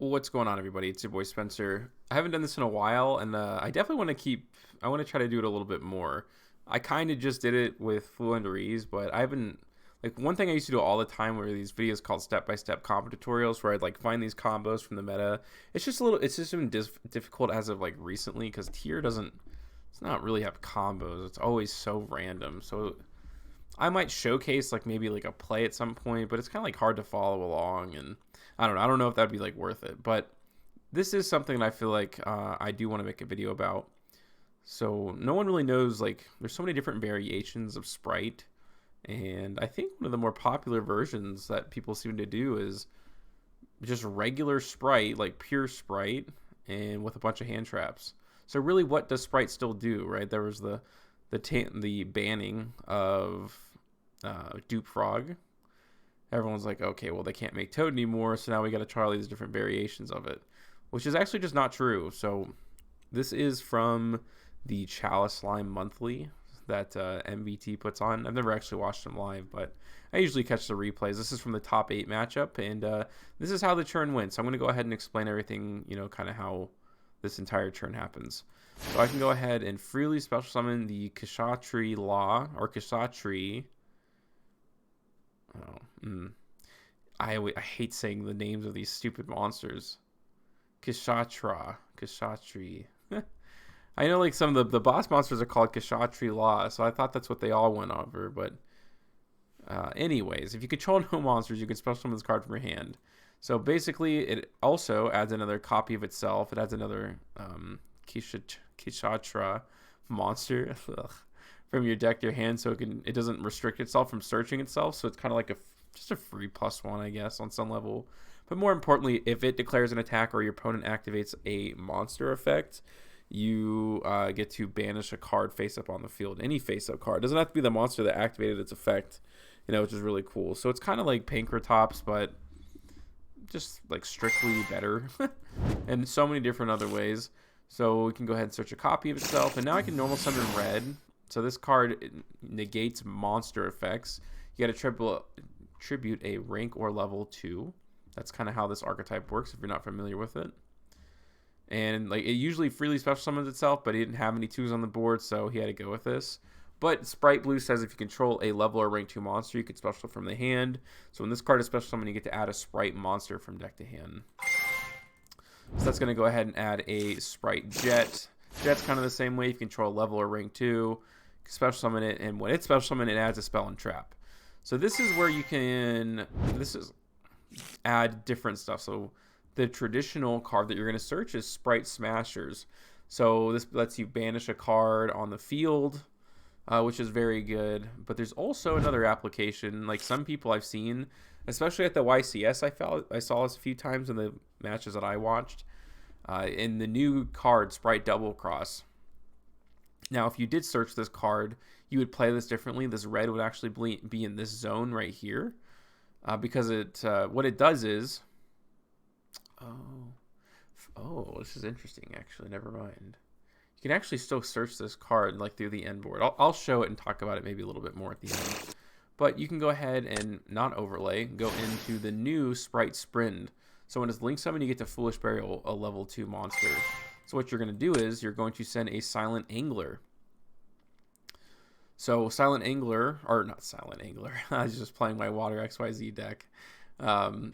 What's going on, everybody? It's your boy Spencer. I haven't done this in a while, and I definitely want to I want to try to do it a little bit more. I kind of just did it with Fluent Ease, but I haven't. Like, one thing I used to do all the time were these videos called step-by-step combo tutorials where I'd like find these combos from the meta. It's just been difficult as of like recently because tier doesn't, it's not really have combos. It's always so random. So I might showcase like maybe like a play at some point, but it's kind of like hard to follow along, and I don't know. I don't know if that'd be like worth it, but this is something that I feel like I do want to make a video about. So no one really knows, like, there's so many different variations of Spright, and I think one of the more popular versions that people seem to do is just regular Spright, like pure Spright, and with a bunch of hand traps. So really, what does Spright still do, right? There was the banning of Dupe Frog. Everyone's like, okay, well, they can't make Toad anymore, so now we got to try all these different variations of it, which is actually just not true. So this is from the Chalice Slime Monthly that MVT puts on. I've never actually watched them live, but I usually catch the replays. This is from the top 8 matchup, and this is how the turn went. So I'm going to go ahead and explain everything, kind of how this entire turn happens. So I can go ahead and freely special summon the Kshatriy Law, or Kshatriy. I hate saying the names of these stupid monsters. Kshatriy. I know, like, some of the boss monsters are called Kshatriy Law, so I thought that's what they all went over. But anyways, if you control no monsters, you can special summon this card from your hand. So basically, it also adds another copy of itself. It adds another Kshatriy monster from your deck to your hand, so it doesn't restrict itself from searching itself. So it's kind of like just a free +1, I guess, on some level. But more importantly, if it declares an attack or your opponent activates a monster effect, you get to banish a card face up on the field. Any face up card. It doesn't have to be the monster that activated its effect, which is really cool. So it's kind of like Pankratops, but just like strictly better and so many different other ways. So we can go ahead and search a copy of itself, and now I can normal summon red. So this card negates monster effects. You got to tribute a rank or level 2. That's kind of how this archetype works if you're not familiar with it. And like, it usually freely special summons itself, but he didn't have any 2s on the board, so he had to go with this. But Spright Blue says if you control a level or rank 2 monster, you can special from the hand. So when this card is special summoned, you get to add a Spright monster from deck to hand. So that's going to go ahead and add a Spright Jet. Jet's kind of the same way. If you control a level or rank 2, you can special summon it, and when it's special summoned, it adds a spell and trap. So this is where you can add different stuff. So the traditional card that you're going to search is Spright Smashers. So this lets you banish a card on the field, which is very good. But there's also another application. Like, some people I've seen, especially at the YCS, I saw this a few times in the matches that I watched. In the new card, Spright Double Cross. Now, if you did search this card, you would play this differently. This red would actually be in this zone right here, because what it does is, this is interesting. Actually, never mind. You can actually still search this card like through the end board. I'll show it and talk about it maybe a little bit more at the end. But you can go ahead and not overlay, go into the new Spright Sprint. So when it's link summon, you get to Foolish Burial, a level 2 monster. So what you're going to do is you're going to send a Silent Angler. So Silent Angler, or not Silent Angler, I was just playing my Water XYZ deck.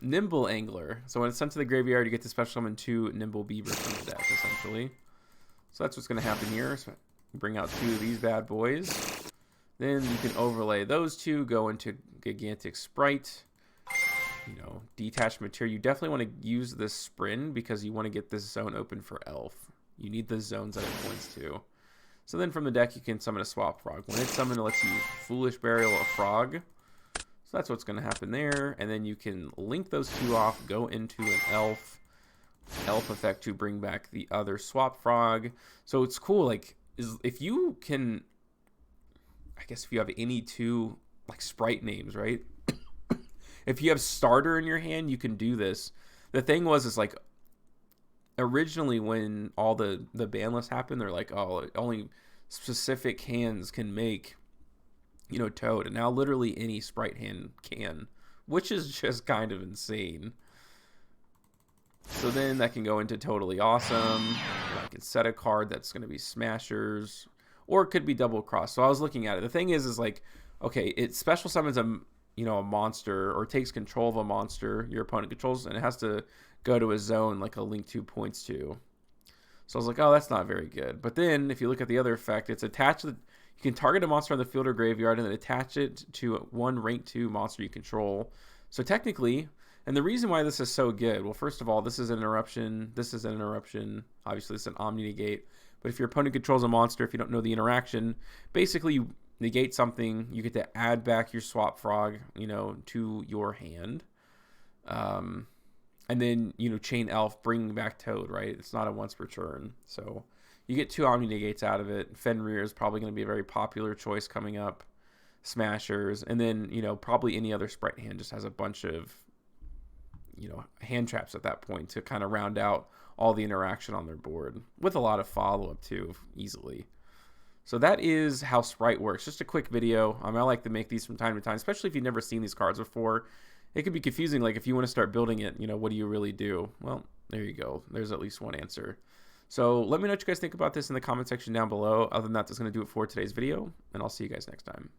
Nimble Angler. So when it's sent to the graveyard, you get to special summon 2 Nimble Beavers from the deck, essentially. So that's what's going to happen here. So bring out 2 of these bad boys. Then you can overlay those 2, go into Gigantic Spright. Detached material. You definitely want to use this sprint because you want to get this zone open for Elf. You need the zones that it points to. So then from the deck, you can summon a Swap Frog. When it's summoned, it lets you Foolish Burial a Frog. So that's what's going to happen there. And then you can link those 2 off, go into an Elf effect to bring back the other Swap Frog. So it's cool. Like, if you can, I guess if you have any 2 like Spright names, right? If you have Starter in your hand, you can do this. The thing is like, originally when all the ban lists happened, they're like, oh, only specific hands can make, Toad. And now literally any Spright hand can, which is just kind of insane. So then that can go into totally awesome. I can set a card that's going to be smashers, or it could be double cross. So I was looking at it. The thing is like, okay, it special summons a a monster, or takes control of a monster your opponent controls, and it has to go to a zone like a Link 2 points to. So I was like, oh, that's not very good. But then if you look at the other effect, it's attached to you can target a monster on the field or graveyard and then attach it to one rank 2 monster you control. So technically, and the reason why this is so good, well, first of all, this is an interruption. This is an interruption. Obviously, this is an Omni Negate. But if your opponent controls a monster, if you don't know the interaction, basically you negate something, you get to add back your Swap Frog, to your hand. And then, Chain Elf, bringing back Toad, right? It's not a once per turn. So you get 2 Omni Negates out of it. Fenrir is probably going to be a very popular choice coming up. Smashers. And then, probably any other Spright hand just has a bunch of, hand traps at that point to kind of round out all the interaction on their board. With a lot of follow-up, too, easily. So that is how Spright works. Just a quick video. I like to make these from time to time, especially if you've never seen these cards before. It could be confusing, like if you want to start building it, what do you really do? Well, there you go. There's at least one answer. So let me know what you guys think about this in the comment section down below. Other than that, that's going to do it for today's video, and I'll see you guys next time.